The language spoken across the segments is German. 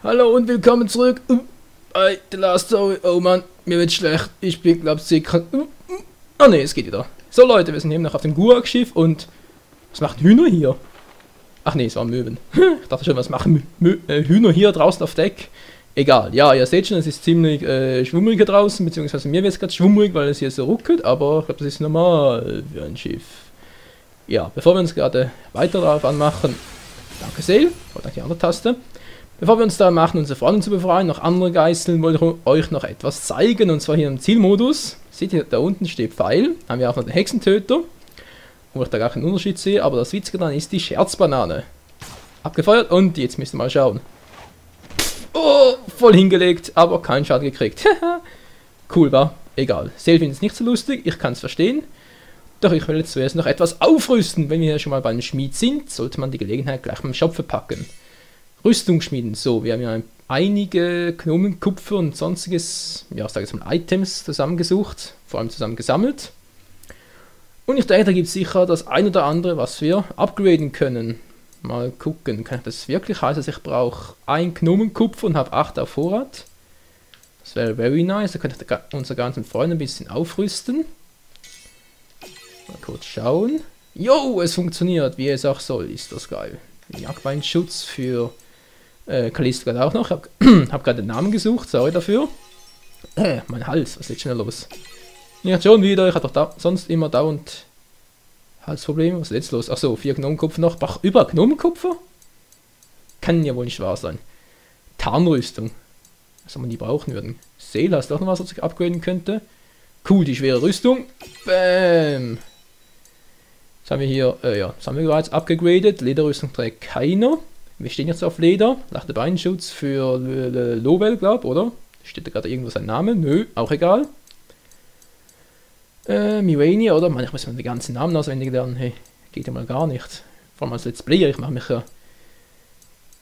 Hallo und willkommen zurück bei The Last Story. Oh Mann, mir wird schlecht. Ich bin, glaub ich, krank. Oh ne, es geht wieder. So Leute, wir sind eben noch auf dem Gulag-Schiff und... Was macht Hühner hier? Ach nee, es waren Möwen. Ich dachte schon, was machen Hühner hier draußen auf Deck? Egal, ja, ihr seht schon, es ist ziemlich schwummrig hier draußen, beziehungsweise mir wird es gerade schwummrig, weil es hier so ruckelt, aber ich glaube, das ist normal für ein Schiff. Ja, bevor wir uns gerade weiter darauf anmachen... Danke sehr, danke die andere Taste. Bevor wir uns da machen, unsere Freunde zu befreien, noch andere Geißeln, wollte ich euch noch etwas zeigen, und zwar hier im Zielmodus. Seht ihr, da unten steht Pfeil, haben wir auch noch den Hexentöter, wo ich da gar keinen Unterschied sehe, aber das Witzige dann ist die Scherzbanane. Abgefeuert und jetzt müsst ihr mal schauen. Oh, voll hingelegt, aber keinen Schaden gekriegt. Cool war, egal. Sale findet es nicht so lustig, ich kann es verstehen. Doch ich will jetzt zuerst noch etwas aufrüsten. Wenn wir hier schon mal beim Schmied sind, sollte man die Gelegenheit gleich beim Shop verpacken. Rüstung schmieden. So, wir haben ja einige Gnomenkupfer und sonstiges, ja, ich sage jetzt mal Items zusammengesucht, vor allem zusammengesammelt. Und ich denke, da gibt es sicher das ein oder andere, was wir upgraden können. Mal gucken, kann ich das wirklich heißen, dass ich brauche ein Gnomenkupfer und habe 8 auf Vorrat? Das wäre very nice, da könnte ich unsere ganzen Freunde ein bisschen aufrüsten. Mal kurz schauen. Jo, es funktioniert, wie es auch soll, ist das geil. Jagdbeinschutz für Callisto gerade auch noch. Ich hab gerade den Namen gesucht, sorry dafür. Mein Hals, was ist schon los? Ja, schon wieder, ich hatte doch sonst immer dauernd Halsprobleme. Was ist jetzt los? Achso, 4 Gnomenkupfer noch. Ach, über Gnomenkupfer? Kann ja wohl nicht wahr sein. Tarnrüstung. Was man die brauchen würden. Seele, hast du auch noch was, was ich upgraden könnte? Cool, die schwere Rüstung. Bäm. Das haben wir hier, ja, das haben wir bereits abgegradet. Lederrüstung trägt keiner. Wir stehen jetzt auf Leder. Leichter Beinschutz für Lowell, glaub, oder? Steht da gerade irgendwo sein Name? Nö, auch egal. Mirania, oder? Mann, ich muss mir die ganzen Namen auswendig lernen. Hey, geht ja mal gar nicht. Vor allem als Let's Player, ich mache mich ja...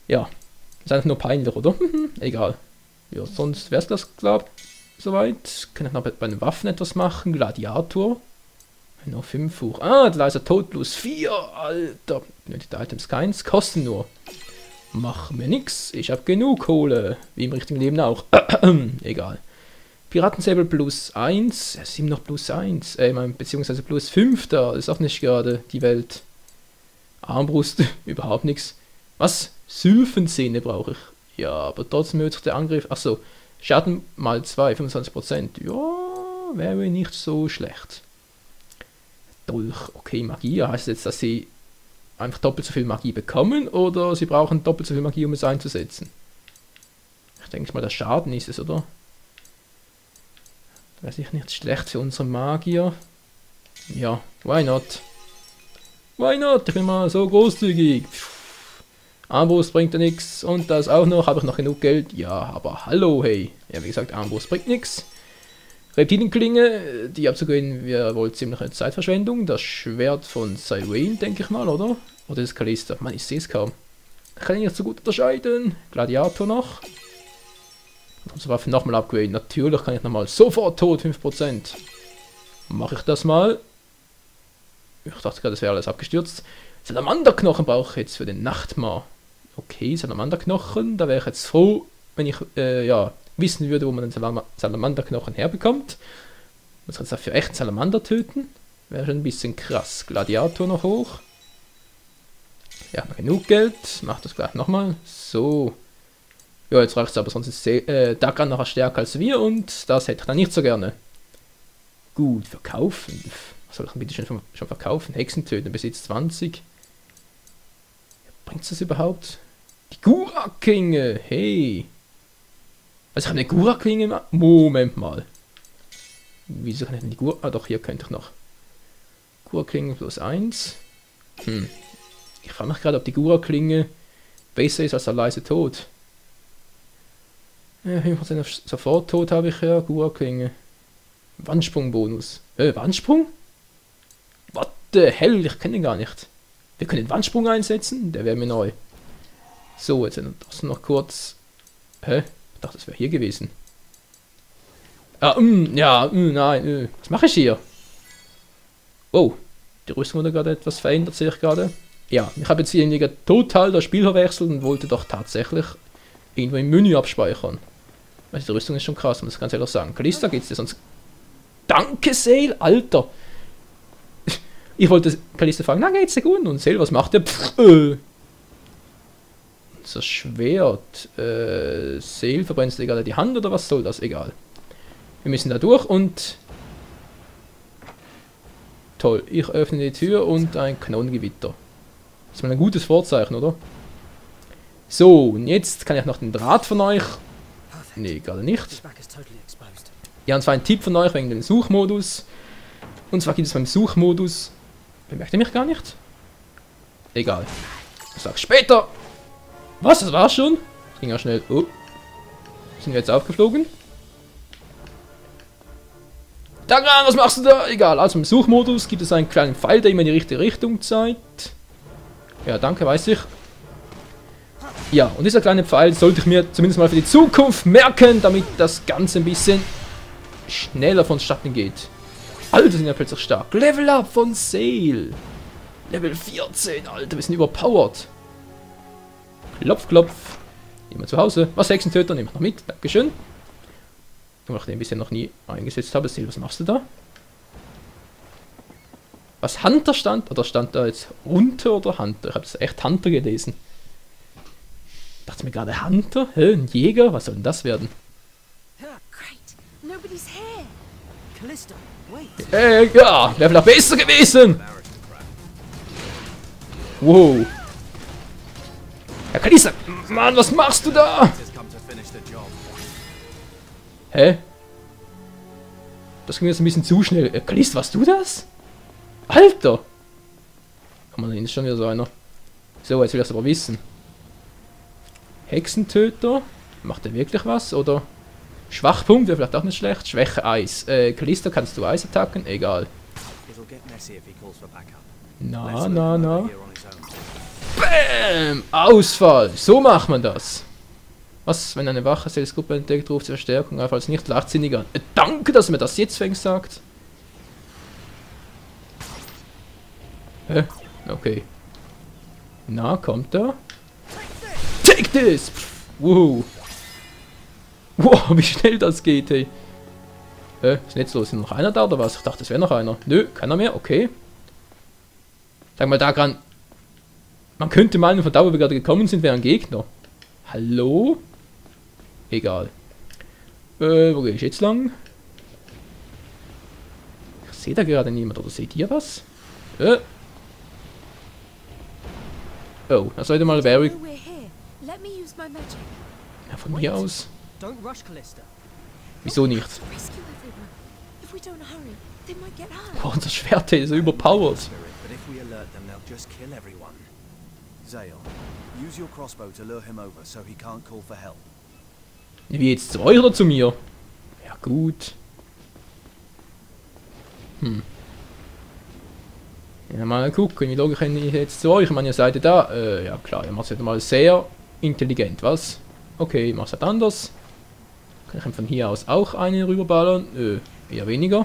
Ja, ist einfach nur peinlich, oder? Egal. Ja, sonst wär's das, glaub, soweit. Kann ich noch bei den Waffen etwas machen? Gladiator. Noch 5 Uhr. Ah, leiser Tod plus 4. Alter. Benötigte Items keins. Kosten nur. Mach mir nix. Ich hab genug Kohle. Wie im richtigen Leben auch. Egal. Piratensäbel plus 1. Es ist immer noch plus 1. Beziehungsweise plus 5 da. Das ist auch nicht gerade die Welt. Armbrust. Überhaupt nichts. Was? Sylphenzähne brauche ich. Ja, aber trotzdem nötigt der Angriff. Achso. Schaden mal 2. 25%. Ja, wäre nicht so schlecht. Dolch, okay, Magie, heißt jetzt, dass sie einfach doppelt so viel Magie bekommen oder sie brauchen doppelt so viel Magie, um es einzusetzen? Ich denke mal, der Schaden ist es, oder? Weiß ich nicht, schlecht für unsere Magier. Ja, why not? Why not? Ich bin mal so großzügig. Armbrust bringt ja nichts und das auch noch, habe ich noch genug Geld? Ja, aber hallo, hey. Ja, wie gesagt, Armbrust bringt nichts. Reptilienklinge, die abzugehen, wir wohl ziemlich eine Zeitverschwendung. Das Schwert von Cyrene, denke ich mal, oder? Oder ist Callisto? Mann, ich sehe es kaum. Kann ich nicht so gut unterscheiden. Gladiator noch. Unsere Waffe nochmal upgraden. Natürlich kann ich nochmal sofort tot, 5%. Mache ich das mal. Ich dachte gerade, das wäre alles abgestürzt. Salamanderknochen brauche ich jetzt für den Nachtmar. Okay, Salamanderknochen, da wäre ich jetzt froh, wenn ich, ja, wissen würde, wo man den Salamanderknochen herbekommt. Muss jetzt dafür echt Salamander töten. Wäre schon ein bisschen krass. Gladiator noch hoch. Ja, noch genug Geld. Mach das gleich nochmal. So. Ja, jetzt reicht es aber, sonst ist Dagan noch stärker als wir und das hätte ich dann nicht so gerne. Gut, verkaufen. Was soll ich denn bitte schon verkaufen? Hexentöten, Besitz 20. Bringt das überhaupt? Die Gurak-Klinge. Hey. Also ich habe eine Gurak-Klinge. Moment mal. Wieso kann ich denn die Gurak... Ah doch, hier könnte ich noch. Gurak-Klinge plus 1. Ich frage mich gerade, ob die Gurak-Klinge besser ist als der leise Tod. Ja, 5% sofort Tod habe ich ja. Gurak-Klinge. Wandsprung-Bonus. Wandsprung? What the hell? Ich kenne den gar nicht. Wir können den Wandsprung einsetzen? Der wäre mir neu. So, jetzt noch kurz... Hä? Ich dachte, das wäre hier gewesen. Ah, nein, was mache ich hier? Oh, die Rüstung wurde gerade etwas verändert, sehe ich gerade. Ja, ich habe jetzt hier total das Spiel verwechselt und wollte doch tatsächlich irgendwo im Menü abspeichern. Also die Rüstung ist schon krass, muss ich ganz ehrlich sagen. Kalista, geht's dir sonst... Danke, Sale, Alter! Ich wollte Kalista fragen, na geht's dir gut? Und Sale, was macht der? Das Schwert. Sale, verbrennst du egal die Hand oder was soll das? Egal. Wir müssen da durch und... Toll, ich öffne die Tür und ein Kanonengewitter. Das ist mal ein gutes Vorzeichen, oder? So, und jetzt kann ich noch den Draht von euch... Nee, gerade nicht. Ja, und zwar ein Tipp von euch wegen dem Suchmodus. Und zwar gibt es beim Suchmodus... Bemerkt ihr mich gar nicht? Egal. Ich sag's später. Was, das war's schon? Das ging ja schnell. Oh. Sind wir jetzt aufgeflogen? Daran, was machst du da? Egal, also im Suchmodus gibt es einen kleinen Pfeil, der immer in die richtige Richtung zeigt. Ja, danke, weiß ich. Ja, und dieser kleine Pfeil sollte ich mir zumindest mal für die Zukunft merken, damit das Ganze ein bisschen schneller vonstatten geht. Alter, sind ja plötzlich stark. Level Up von Sale. Level 14, Alter, wir sind überpowered. Klopf, klopf. Jemand zu Hause. Was, Hexentöter, nehme ich noch mit. Dankeschön. Weil ich den bisher noch nie eingesetzt habe. Sale, was machst du da? Was, Hunter stand? Oder stand da jetzt Hunter oder Hunter? Ich habe das echt Hunter gelesen. Ich dachte mir gerade, Hunter? Hä, ein Jäger? Was soll denn das werden? Ja, wäre vielleicht besser gewesen. Wow. Ja, Kalista, Mann, was machst du da? Hä? Das ging jetzt ein bisschen zu schnell. Kalista, warst du das? Alter! Oh Mann, da ist schon wieder so einer. So, jetzt will ich das aber wissen. Hexentöter? Macht er wirklich was? Oder? Schwachpunkt wäre vielleicht auch nicht schlecht. Schwäche Eis. Kalista, kannst du Eisattacken? Egal. Na, na, na. Bäm! Ausfall! So macht man das. Was, wenn eine wache Salesgruppe entdeckt, ruft zur Verstärkung auf als nicht leichtsinniger. Danke, dass du mir das jetzt fängst sagt. Hä? Okay. Na, kommt er? Take this! Wow. Wow, wie schnell das geht, hey. Was ist denn jetzt los? Ist noch einer da oder was? Ich dachte, es wäre noch einer. Nö, keiner mehr, okay. Sag mal daran. Man könnte meinen, von da, wo wir gerade gekommen sind, wäre ein Gegner. Hallo? Egal. Wo gehe ich jetzt lang? Ich sehe da gerade niemand, oder seht ihr was? Oh, das sollte mal Barry. Ja, von hier aus. Wieso nicht? Oh, unser Schwert ist überpowered. Wie jetzt zu euch oder zu mir? Ja gut. Ja, mal gucken, wie lange kann ich jetzt zu euch? Ich meine, ihr seid ja da. Ja klar, ihr macht es jetzt mal sehr intelligent, was? Okay, ich mach's halt anders. Kann ich von hier aus auch einen rüberballern? Nö, eher weniger.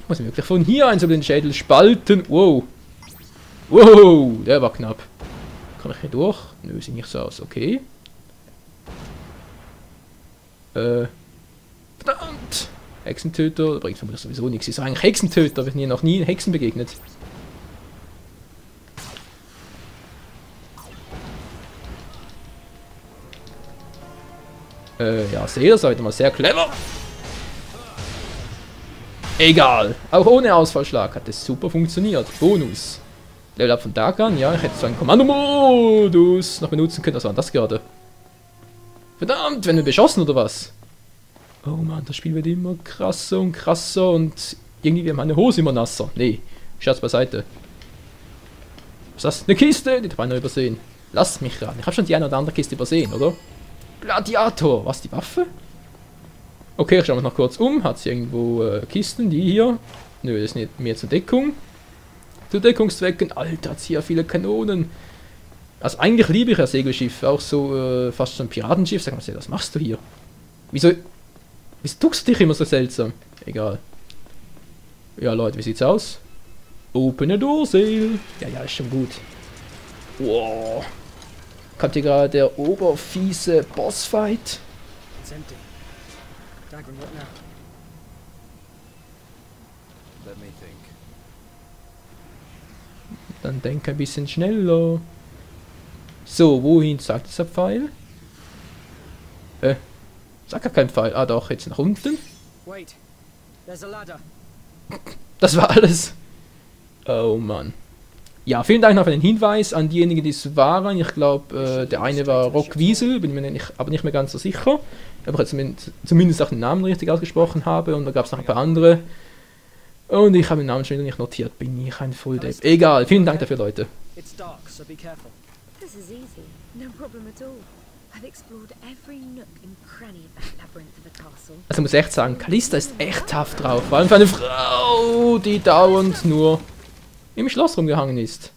Ich muss wirklich von hier eins über den Schädel spalten. Wow. Wow, der war knapp. Kann ich hier durch? Nö, sieht nicht so aus. Okay. Verdammt! Hexentöter, das bringt vermutlich sowieso nichts. Ich sage eigentlich Hexentöter, wir sind hier noch nie Hexen begegnet. Ja, seht ihr, seid ihr mal sehr clever. Egal, auch ohne Ausfallschlag hat es super funktioniert. Bonus. Level Up von Dagan, ja, ich hätte so einen Kommandomodus noch benutzen können. Was war das gerade? Verdammt, werden wir beschossen oder was? Oh Mann, das Spiel wird immer krasser und krasser und irgendwie wird meine Hose immer nasser. Nee, Scherz beiseite. Was ist das? Eine Kiste? Die habe ich beinahe übersehen. Lass mich ran. Ich habe schon die eine oder andere Kiste übersehen, oder? Gladiator. Was, die Waffe? Okay, ich schaue mich noch kurz um. Hat sie irgendwo Kisten? Die hier? Nö, das ist nicht mehr zur Deckung. Zu Deckungszwecken. Alter, hat sie ja viele Kanonen. Also eigentlich liebe ich ja Segelschiff. Auch so fast so ein Piratenschiff. Sag mal, was machst du hier? Wieso duckst du dich immer so seltsam? Egal. Ja, Leute, wie sieht's aus? Open a door, Sale. Ja, ist schon gut. Wow. Kommt hier gerade der oberfiese Bossfight. It's empty. Dagger, what now? Let me think. Dann denk ein bisschen schneller. So, wohin sagt dieser Pfeil? Sag ja kein Pfeil. Ah doch, jetzt nach unten. Wait. There's a ladder. Das war alles. Oh Mann. Ja, vielen Dank noch für den Hinweis an diejenigen, die es waren. Ich glaube, der eine war Rock Wiesel, bin mir aber nicht mehr ganz so sicher. Aber ich zumindest auch den Namen richtig ausgesprochen habe. Und da gab es noch ein paar andere. Und ich habe den Namen schon wieder nicht notiert. Bin ich ein Volldepp. Egal, vielen Dank dafür, Leute. It's dark, so be careful. This is easy. No problem at all. I've explored every nook and cranny of that labyrinth of a castle. Also muss ich echt sagen, Callista ist echt tough drauf. Vor allem für eine Frau, die dauernd nur im Schloss rumgehangen ist.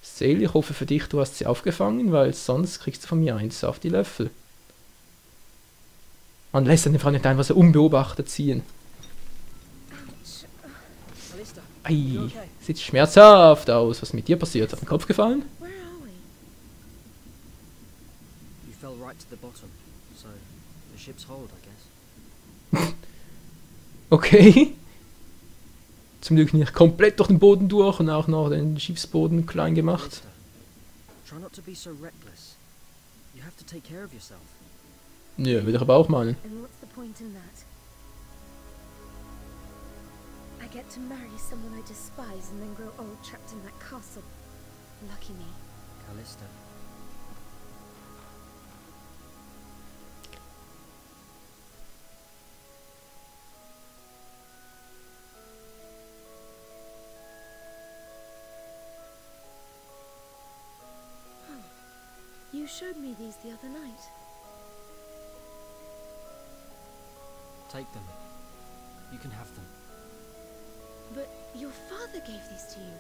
Sale, ich hoffe für dich, du hast sie aufgefangen, weil sonst kriegst du von mir eins auf die Löffel. Man lässt eine Frau nicht einfach so unbeobachtet ziehen. Callista, Ei, sieht schmerzhaft aus. Was ist mit dir passiert? Auf den Kopf gefallen? Where are we? you fell right to the bottom, so the ship's hold, I guess. Okay. Zum Glück nicht komplett durch den Boden durch und auch noch den Schiffsboden klein gemacht. Callista, try not to be so reckless. You have to take care of yourself. Ja, würde ich aber auch meinen. And what's the point in that? I get to marry someone I despise and then grow old trapped in that castle. Lucky me. Callista. You showed me these the other night. Take them. You can have them. But your father gave these to you.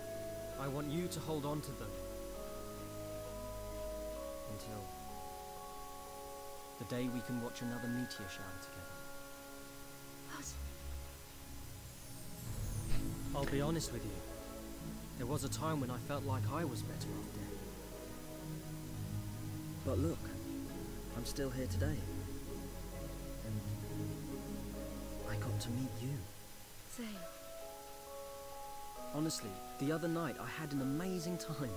I want you to hold on to them. Until the day we can watch another meteor shower together. What? I'll be honest with you. There was a time when I felt like I was better off dead. But look, I'm still here today. And I got to meet you. Zale. Honestly, the other night I had an amazing time.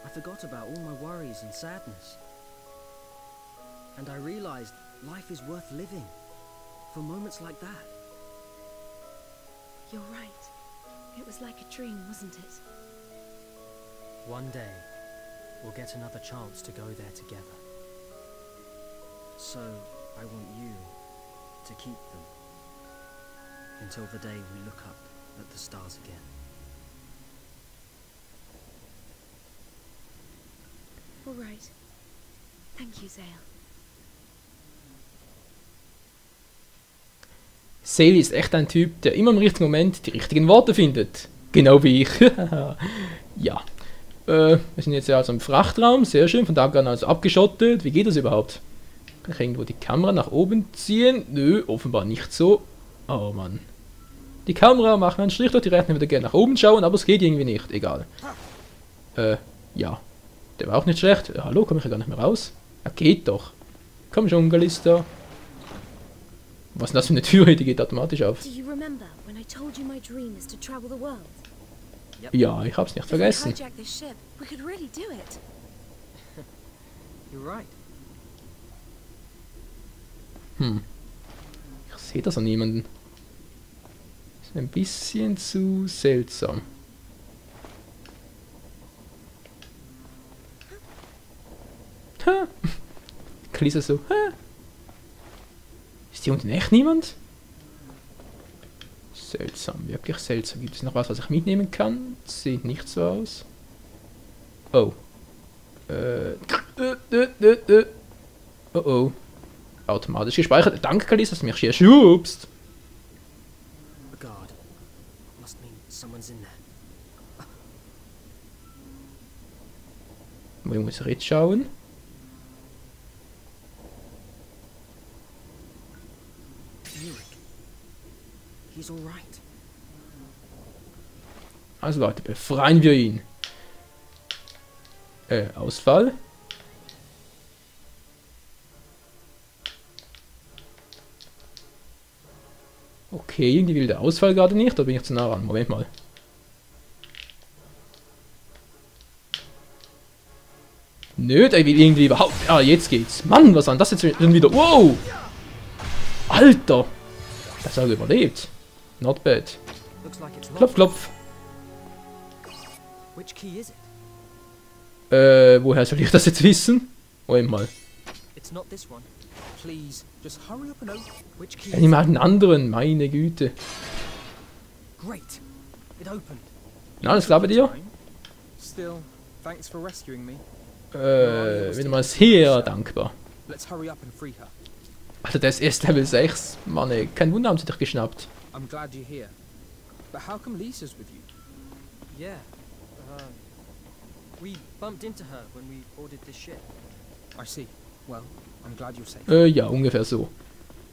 I forgot about all my worries and sadness. And I realized life is worth living for moments like that. You're right. It was like a dream, wasn't it? One day, we'll get another chance to go there together. So, I want you to keep them until the day we look up at the stars again. All right. Thank you, Zale. Sale ist echt ein Typ, der immer im richtigen Moment die richtigen Worte findet. Genau wie ich. Ja. Wir sind jetzt ja also im Frachtraum, sehr schön, von da an also abgeschottet. Wie geht das überhaupt? Kann ich irgendwo die Kamera nach oben ziehen? Nö, offenbar nicht so. Oh Mann. Die Kamera macht einen Strich durch die Rechnung, würde gerne nach oben schauen, aber es geht irgendwie nicht. Egal. Ja. Der war auch nicht schlecht. Hallo, komme ich ja gar nicht mehr raus? Ja, geht doch. Komm schon, Callista. Was ist denn das für eine Tür? Die geht automatisch auf. Do you remember when I told you my dream is to travel the world? Ja, ich hab's nicht If we vergessen. hijack this ship, we could really do it. You're right. Ich sehe das an niemanden. Ist ein bisschen zu seltsam. Ha. Callista so. Ha. Ist hier unten echt niemand? Seltsam, wirklich seltsam. Gibt es noch was ich mitnehmen kann? Sieht nicht so aus. Oh. Oh oh. Automatisch gespeichert. Danke, Callista, dass du mich hier schubst. A guard. Must mean someone's in there. Ich muss jetzt schauen. Eric. He's all right. Also Leute, befreien wir ihn. Ausfall. Okay, irgendwie will der Ausfall gerade nicht, da bin ich zu nah ran. Moment mal. Nö, der will irgendwie überhaupt... Ah, jetzt geht's. Mann, was war denn das jetzt schon wieder? Wow! Alter! Das hat er überlebt. Not bad. Looks like it's Klopf, locked. klopf. Which key is it? Woher soll ich das jetzt wissen? Moment mal. It's not this one. Please, just hurry up and open. Which key Ja, is nimm it? mal einen anderen, meine Güte. Great. It opened. Na, alles klar bei dir? Still, thanks for rescuing me. Wieder mal sehr dankbar. Let's hurry up and free her. Alter, der ist erst Level 6. Mann, ey, kein Wunder, haben sie dich geschnappt. I'm glad you're here. But how come Lisa's with you? Yeah. We bumped into her when we boarded this ship. I see. Well, I'm glad you're safe. Ja, ungefähr so.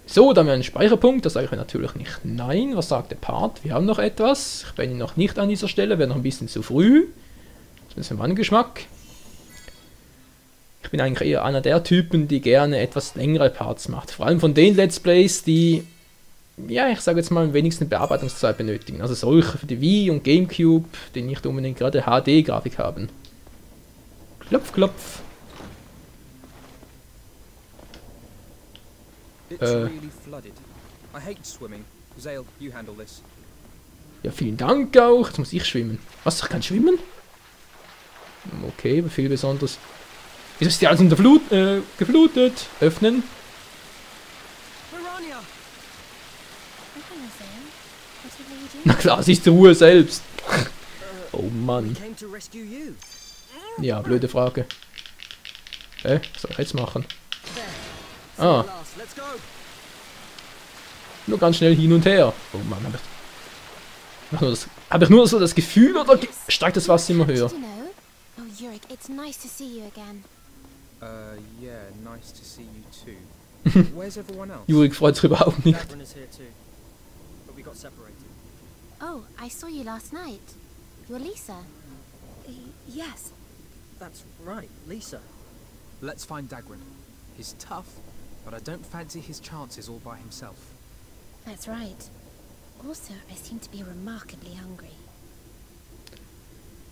So, dann haben wir einen Speicherpunkt. Das sage ich mir natürlich nicht nein. Was sagt der Part? Wir haben noch etwas. Ich bin noch nicht an dieser Stelle. Wäre noch ein bisschen zu früh. Das ist für meinen Geschmack. Ich bin eigentlich eher einer der Typen, die gerne etwas längere Parts macht. Vor allem von den Let's Plays, die, ja, ich sage jetzt mal, am wenigsten Bearbeitungszeit benötigen. Also solche für die Wii und Gamecube, die nicht unbedingt gerade HD-Grafik haben. Klopf, klopf. It's really flooded. I hate swimming. Zale, you handle this. Ja, vielen Dank auch. Jetzt muss ich schwimmen. Was, ich kann schwimmen? Okay, aber viel Besonderes. Wieso ist die alles unter Flut, geflutet? Öffnen. Mirania! Oh, hello, Zane. Whatever you do. Na klar, sie ist die Ruhe selbst. Oh We Mann. came to rescue you. Ja, blöde Frage. Was soll ich jetzt machen? There. Ah, Last. Let's go. nur ganz schnell hin und her. Oh Mann, hab ich nur so das Gefühl oder steigt das Wasser immer höher? Did you know? Oh, Yurik, it's nice to see you again. Yeah, nice to see you too. Where's everyone else? Jurik freut sich überhaupt nicht. Dagrin is here too. But we got separated. Oh, I saw you last night. You're Lisa. Yes. That's right, Lisa. Let's find Dagrin. He's tough, but I don't fancy his chances all by himself. That's right. Also, I seem to be remarkably hungry.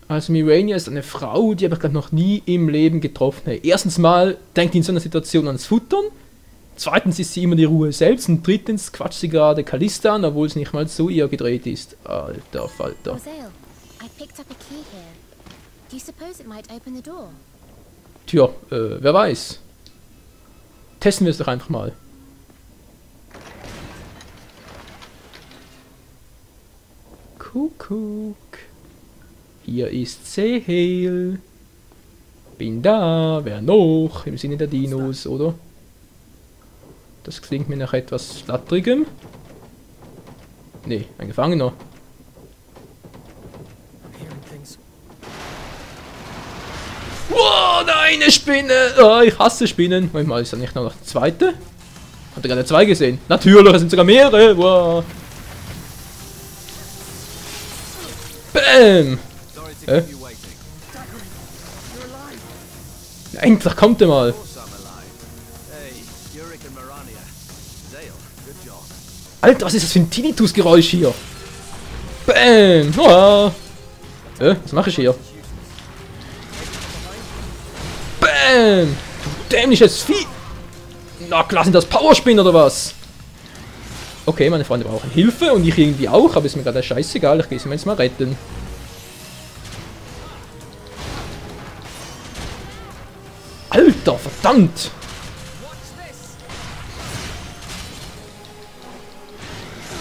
Also Mirania ist eine Frau, die habe ich glaube noch nie im Leben getroffen. Hey, erstens mal denkt die in so einer Situation ans Futtern. Zweitens ist sie immer die Ruhe selbst. Und drittens quatscht sie gerade Callista an, obwohl es nicht mal zu ihr gedreht ist. Alter Falter. Oh, Zale, I picked up a key here. Do you suppose it might open the door? Tja, wer weiß. Testen wir es doch einfach mal. Kuckuck. Hier ist Zale. Bin da. Wer noch? Im Sinne der Dinos, oder? Das klingt mir nach etwas Flatterigem. Nee, ein Gefangener. I'm hearing things. Wow, nein, eine Spinne! Oh, ich hasse Spinnen. Moment mal, ist da nicht noch die zweite? Habt ihr gerade zwei gesehen? Natürlich, es sind sogar mehrere. Wow. Bam! Sorry to keep you waiting. Dagrin, you're alive. Ja, endlich kommt er mal. Of course I'm alive. Hey, Yurik and Mirania. Zale, good job. Alter, was ist das für ein Tinnitus-Geräusch hier? Bam! Wow. Was mache ich hier? Bam! Du dämliches Vieh! Na klar, sind das Powerspin oder was? Okay, meine Freunde brauchen Hilfe und ich irgendwie auch, aber ist mir gerade scheißegal, ich gehe sie mir jetzt mal retten. Alter, verdammt!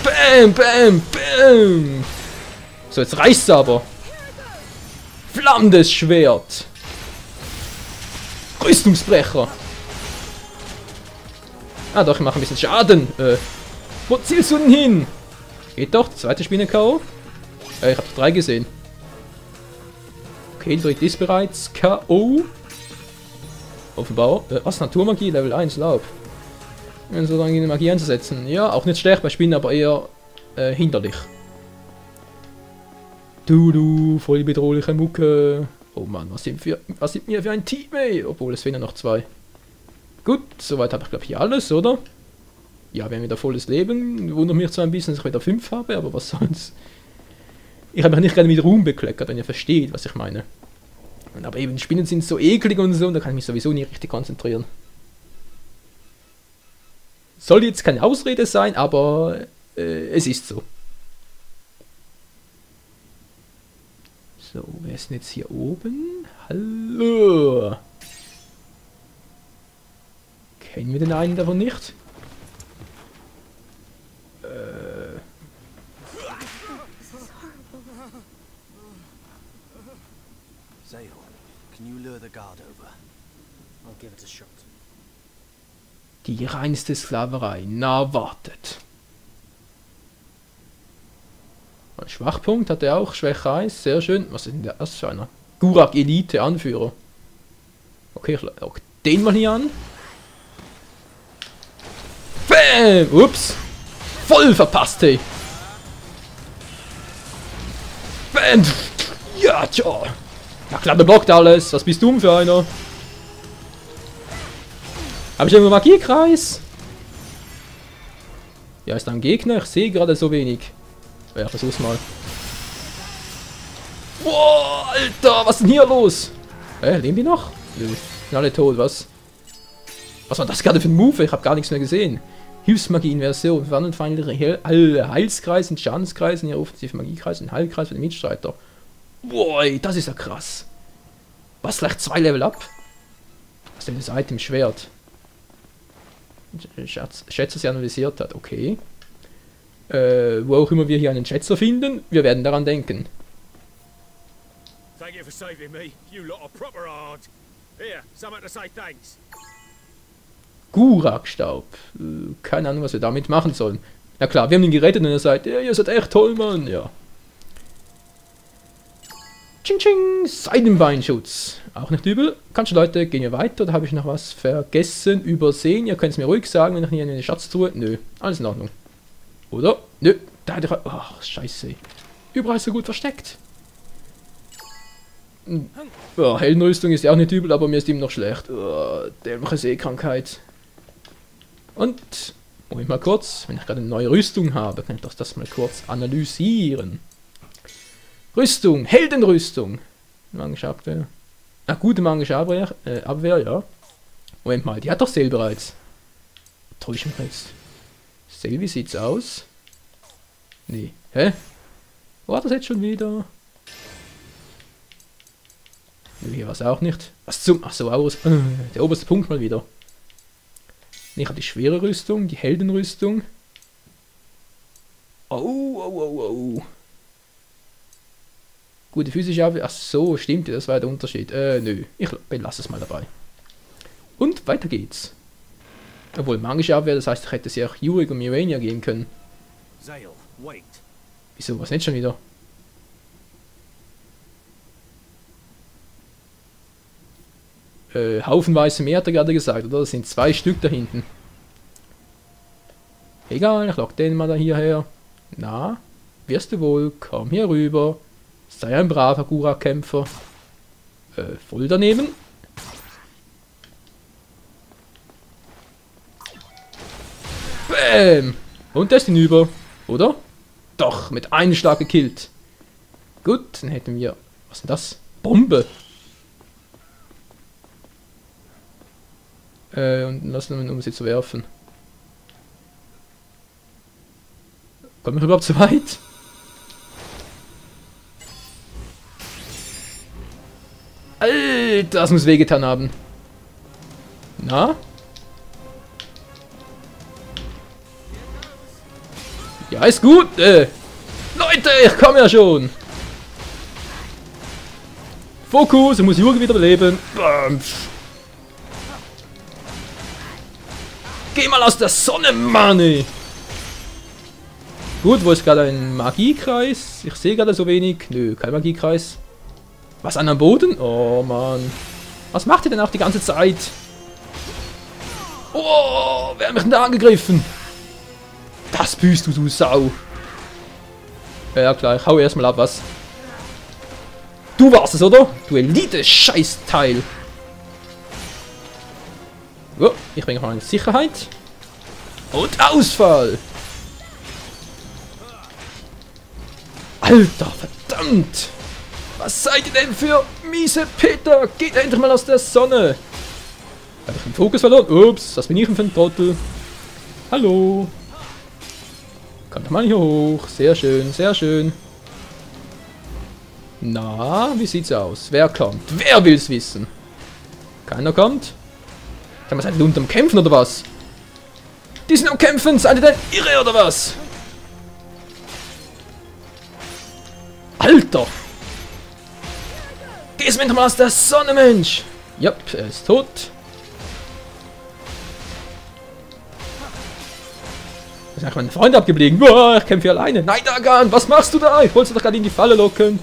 Bam, bam, bam! So, jetzt reicht's aber. Flammendes Schwert! Rüstungsbrecher! Ah doch, ich mache ein bisschen Schaden. Wo zielst du denn hin? Geht doch, die zweite Spinne K.O. Ich habe 3 gesehen. Okay, die dritte ist bereits K.O. Offenbar. Was? Naturmagie, Level 1, Laub. Wenn so lange eine Magie einzusetzen. Ja, auch nicht schlecht bei Spinnen, aber eher hinderlich. Du, voll bedrohliche Mucke. Oh Mann, was sind wir für ein Team, ey? Obwohl, es fehlen noch 2. Gut, soweit habe ich glaube ich hier alles, oder? Ja, wir haben wieder volles Leben. Wundert mich zwar ein bisschen, dass ich wieder 5 habe, aber was soll's. Ich habe mich nicht gerne mit Ruhm bekleckert, wenn ihr versteht, was ich meine. Aber eben, Spinnen sind so eklig und so, und da kann ich mich sowieso nicht richtig konzentrieren. Soll jetzt keine Ausrede sein, aber es ist so. So, wer ist denn jetzt hier oben? Hallo! Kennen wir den einen davon nicht? Zale, can you lure the guard over? I'll give it a shot. Die reinste Sklaverei. Na, wartet. Ein Schwachpunkt hat er auch. Schwäche 1. Sehr schön. Was ist denn das für einer? Gurak Elite Anführer. Okay, ich lock den mal hier an. Bam! Ups. Voll verpasst, hey. Bam! Ja, tja. Na klar, der blockt alles. Was bist du für einer? Habe ich irgendwo Magiekreis? Ja, ist da ein Gegner? Ich sehe gerade so wenig. Ja, versuch's mal. Boah, Alter, was ist denn hier los? Leben die noch? Nö, sind alle tot, was? Was war das gerade für ein Move? Ich habe gar nichts mehr gesehen. Hilfsmagie-Inversion. Verwandeln feindliche Heilskreis in Schadenskreis in ihre offensive Magiekreis in Heilkreis für den Mitstreiter. Boah, das ist ja krass. Was, gleich 2 Level up? Was ist denn das Item? Schwert. Schätzer sie analysiert hat, okay. Wo auch immer wir hier einen Schätzer finden, wir werden daran denken. Thank you for saving me. You lot are proper hard. Here, something to say thanks. Gurak-Staub. Keine Ahnung, was wir damit machen sollen. Na klar, wir haben ihn gerettet und er sagt, ja, ihr seid echt toll, Mann. Ja. Ching Ching, Seidenbeinschutz. Auch nicht übel. Kannst du, Leute, gehen wir weiter? Oder habe ich noch was vergessen, übersehen? Ihr könnt es mir ruhig sagen, wenn ich hier eine Schatztruhe... Nö, alles in Ordnung. Oder? Nö, da hätte ich... Ach, scheiße. Überall so gut versteckt. Ja, Heldenrüstung ist ja auch nicht übel, aber mir ist ihm noch schlecht. Dämliche Seekrankheit. Und... Moment mal kurz. Wenn ich gerade eine neue Rüstung habe, kann ich doch das mal kurz analysieren. Rüstung, Heldenrüstung. Magische Abwehr. Na, gute magische Abwehr, ja. Moment mal, die hat doch Sale bereits. Täuschen wir jetzt. Sale, wie sieht's aus? Nee. Hä? Wo war das jetzt schon wieder? Nee, hier war es auch nicht. Was zum... Achso, der oberste Punkt mal wieder. Nee, ich habe die schwere Rüstung, die Heldenrüstung. Oh. Gute physische Abwehr. Ach so, stimmt, das war der Unterschied. Nö, ich belasse es mal dabei. Und weiter geht's. Obwohl, magische Abwehr, das heißt, ich hätte sie auch Yurik und Mirania geben können. Zale, wait. Wieso, was nicht schon wieder? Haufenweise mehr hat er gerade gesagt, oder? Das sind 2 Stück da hinten. Egal, ich lock den mal da hierher. Na, wirst du wohl, komm hier rüber. Sei ein braver Gurak-Kämpfer. Voll daneben. Bäm! Und der ist hinüber, oder? Doch, mit einem Schlag gekillt. Gut, dann hätten wir... Was ist denn das? Bombe! Und lassen wir um sie zu werfen. Kommen wir überhaupt so weit? Alter, das muss wehgetan haben. Na? Ja, ist gut. Leute, ich komme ja schon. Fokus, ich muss Yurik wieder beleben. Geh mal aus der Sonne, Mann! Gut, wo ist gerade ein Magiekreis? Ich sehe gerade so wenig. Nö, kein Magiekreis. Was, an am Boden? Oh, Mann. Was macht ihr denn auch die ganze Zeit? Oh, wer hat mich denn da angegriffen? Das bist du Sau. Ja, klar, ich hau erstmal ab, was? Du warst es, oder? Du Elite-Scheißteil. Oh, ich bringe mal in Sicherheit. Und Ausfall! Alter, verdammt! Was seid ihr denn für miese Peter? Geht endlich mal aus der Sonne! Hab ich den Fokus verloren? Ups, was bin ich denn für ein Trottel? Hallo! Kommt doch mal hier hoch. Sehr schön, sehr schön. Na, wie sieht's aus? Wer kommt? Wer will's wissen? Keiner kommt? Sag mal, seid ihr unten am Kämpfen oder was? Die sind am Kämpfen! Seid ihr denn irre oder was? Alter! Geh's mir doch mal aus der Sonne, Mensch! Jupp, er ist tot. Da ist eigentlich mein Freund abgeblieben. Boah, ich kämpfe hier alleine. Nein, Dagan, was machst du da? Ich wollte doch gerade in die Falle locken.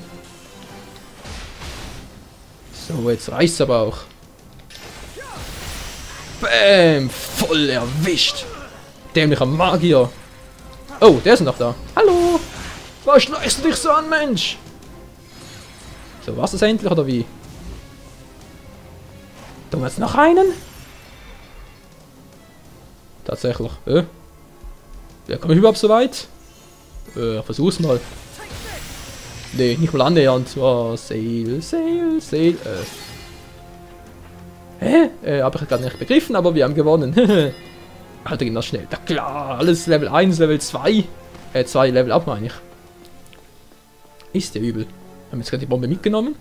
So, jetzt reicht's aber auch. Bäm! Voll erwischt! Dämlicher Magier! Oh, der ist noch da. Hallo! Was schleichst du dich so an, Mensch? So, war's das endlich oder wie? Tun wir jetzt noch einen? Tatsächlich. Ja, komme ich überhaupt so weit? Versuch's mal. Nee, nicht mal annähernd. Oh, Sail. Hab ich gerade nicht begriffen, aber wir haben gewonnen. Alter, ging das schnell. Na klar, alles Level 1, Level 2. 2 Level up, meine ich. Ist der übel. Haben wir jetzt gerade die Bombe mitgenommen?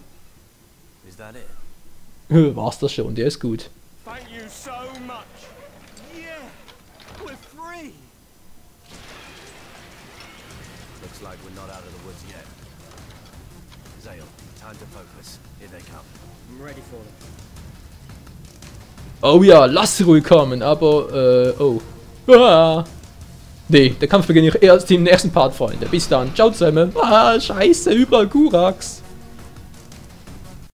War's das schon, der ist gut. Thank you so much. Yeah, we're free. Looks like we're not out of the woods yet. Zale, time to focus. Here they come. I'm ready for them. Oh ja, lass ruhig kommen, aber, oh. Ah. Nee, der Kampf beginnt erst im nächsten Part, Freunde. Bis dann. Ciao zusammen. Ah, scheiße, überall Kuraks.